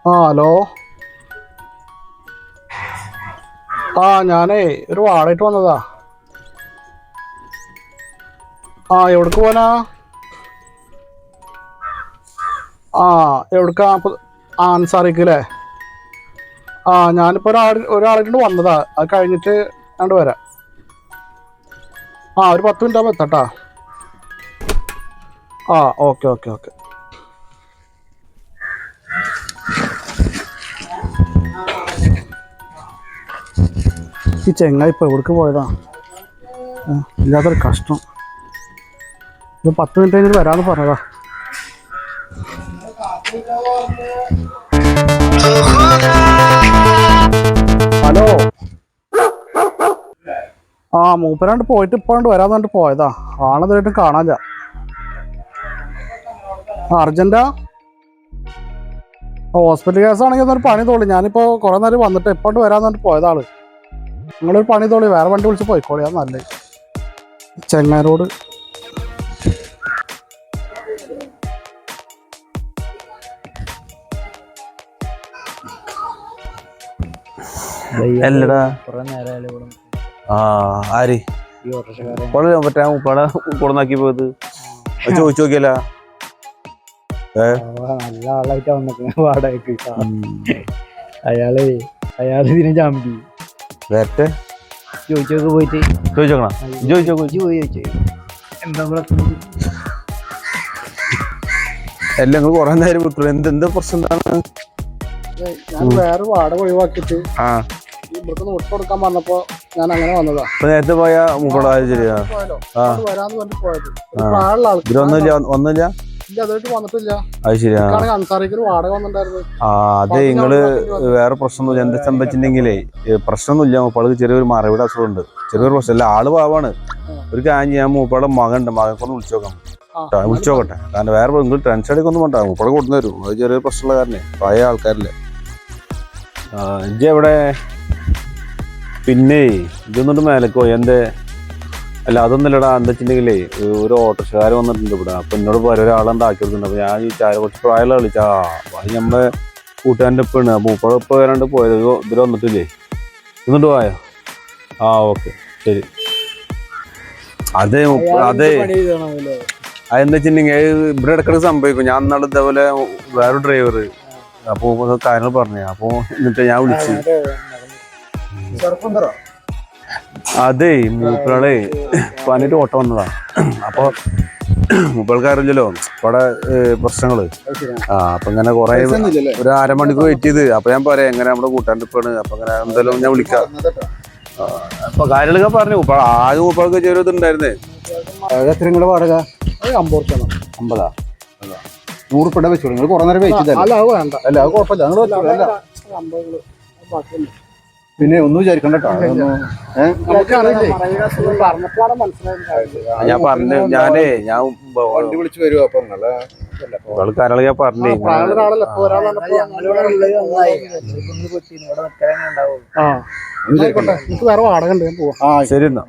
Hello. ഞാനേ ഒരു വാടകയ്ക്ക് വന്നതാ. എവിടേക്ക് പോനാ? എവിടേക്കാ? അൻസാറിക്കല്ലേ? ഞാനിപ്പോൾ ഒരാളായിട്ട് വന്നതാ. അത് കഴിഞ്ഞിട്ട് കണ്ടു വരാം. ഒരു 10 മിനിറ്റ് ആകുമ്പോൾ എത്തട്ടാ. Okay okay okay. ഈ ചെങ്ങായി ഇപ്പോൾ എവിടേക്ക് പോയതാ? ഇല്ലാത്തൊരു കഷ്ടം. ഇത് 10 മിനിറ്റ് കഴിഞ്ഞിട്ട് വരാമെന്ന് പറഞ്ഞതാ. ഹലോ. മൂപ്പരാണ്ട് പോയിട്ട് ഇപ്പോഴാണ്ട് വരാന്ന് പറഞ്ഞിട്ട് പോയതാ. ആളെന്തായിട്ടും കാണാനില്ല. അർജന്റാ? ഹോസ്പിറ്റൽ കേസാണെങ്കിൽ ഒന്നൊരു പണി തോളി. ഞാനിപ്പോൾ കുറേ നേരം വന്നിട്ട് എപ്പോഴാണ്ട് വരാന്ന് പറഞ്ഞിട്ട് പോയതാള്. നിങ്ങളൊരു പണി തോളി, വേറെ വണ്ടി വിളിച്ച് പോയിക്കോളി. അത് നല്ലത്. ചെങ്ങാരോട് അല്ലടാ. ആര് മറ്റേ ഉപ്പാടെ കൊടുന്നാക്കി പോയത് ചോദിച്ചു നോക്കിയല്ല. നല്ല ആളായിട്ടാ വന്നിട്ട് വാടകയ്ക്ക്. അയാള് ഇതിനെ ചാമ്പി വേറ്റെ ചോദിച്ചൊക്കെ പോയിട്ട് ചോദിച്ചോക്കണം. എന്താ എല്ലാം കുറെ നേരം വിട്ടു. എന്താ പ്രശ്നം? എന്താണ്? ഞാൻ വേറെ വാടക ഒഴിവാക്കിയിട്ട് ഇവിടുത്തെ വിട്ടു കൊടുക്കാൻ പറഞ്ഞപ്പോ ഞാൻ അങ്ങനെ വന്നതാ. നേരത്തെ പോയ മുപ്പടാ ശരിയാ. വരാന്ന് പറഞ്ഞിട്ട് പോയത്. ആളുള്ള ആൾക്ക് ഒന്നുമില്ല. വന്നിട്ടില്ല. അത് ശരിയാ. അൻസാറിക്ക് വാടക വന്നിട്ടുണ്ടായിരുന്നു. അത് നിങ്ങള് വേറെ പ്രശ്നമൊന്നുമില്ല. എന്താ സംഭവിച്ചിട്ടുണ്ടെങ്കിലേ പ്രശ്നമൊന്നുമില്ല. മൂപ്പാൾക്ക് ചെറിയൊരു മറവിടെ അസുഖമുണ്ട്. ചെറിയൊരു പ്രശ്നമില്ല. ആള് പാവാണ്. ഒരു കാര്യം ചെയ്യാൻ മൂപ്പാടെ മകനുണ്ട്. മകനൊന്ന് വിളിച്ചോക്കട്ടെ. കാരണം വേറെ നിങ്ങൾ ടെൻഷൻ അടിക്കൊന്നും വേണ്ട. മൂപ്പാടെ കൊണ്ടു തരും. അത് ചെറിയൊരു പ്രശ്നമുള്ള കാരണേ. പ്രായ ആൾക്കാരില്ലേ. ഇജ്ജ് എവിടെ? പിന്നെ ഇതൊന്നിട്ട് മേലക്കോ? അല്ല അതൊന്നുമില്ലടാ. എന്താ വെച്ചിട്ടുണ്ടെങ്കിലേ ഒരു ഓട്ടോറിക്ഷക്കാരൻ വന്നിട്ടുണ്ട് ഇവിടെ. അപ്പൊ എന്നോട് ഒരാളെന്താക്കി കൊടുക്കുന്നുണ്ട്. അപ്പൊ ഞാൻ ചോദിച്ചാൽ കുറച്ച് പ്രായമുള്ള കളിച്ചാ അത് നമ്മളെ കൂട്ടുകാരൻ്റെ ഉപ്പാണ്. അപ്പൊ ഉപ്പഴ ഉപ്പ വരാണ്ട് പോയത്. ഇതിൽ വന്നിട്ടില്ലേ? എന്നിട്ട് പോയോ? ഓക്കെ ശരി. അതെന്താ വെച്ചിട്ടുണ്ടെങ്കിൽ ഇവിടെ ഇടക്കിടക്ക് സംഭവിക്കും. ഞാൻ എന്നാൾ ഇതേപോലെ വേറൊരു ഡ്രൈവർ അപ്പൊ കാര്യങ്ങൾ പറഞ്ഞു. അപ്പൊ എന്നിട്ട് ഞാൻ വിളിച്ചു. അതേ മൂപ്പളെ പണിയിട്ട് ഓട്ടം വന്നതാ. അപ്പൊ മൂപ്പൾക്കറിയില്ലല്ലോ ഇവിടെ പ്രശ്നങ്ങള്. അപ്പൊ ഇങ്ങനെ കൊറേ ഒരു അരമണിക്കൂർ വെയിറ്റ് ചെയ്ത്. അപ്പൊ ഞാൻ പറയാം എങ്ങനെ നമ്മുടെ കൂട്ടാൻ്റെ ഇപ്പാണ്. അപ്പൊ അങ്ങനെ എന്തായാലും ഞാൻ വിളിക്കാം. അപ്പൊ കാര്യങ്ങളൊക്കെ പറഞ്ഞു. ആകെ മൂപ്പൾക്ക് ചെറിയ ഇതുണ്ടായിരുന്നേ. എത്ര വാടക? 50. 50? 100 ഉറുപ്പിക വെച്ചോളൂ. നിങ്ങൾ കുറെ നേരം വെയിറ്റ് ചെയ്തല്ലേ? അല്ല അത് കുഴപ്പമില്ല. പിന്നെ ഒന്നും വിചാരിക്കണ്ട കേട്ടോ. ഞാൻ പറഞ്ഞു. ഞാൻ വണ്ടി വിളിച്ച് വരുമോ? അപ്പൊ കാര്യങ്ങൾ ഞാൻ പറഞ്ഞു. വേറെ വാടക ഉണ്ട്. ഞാൻ പോവാം. ശരി എന്നാ.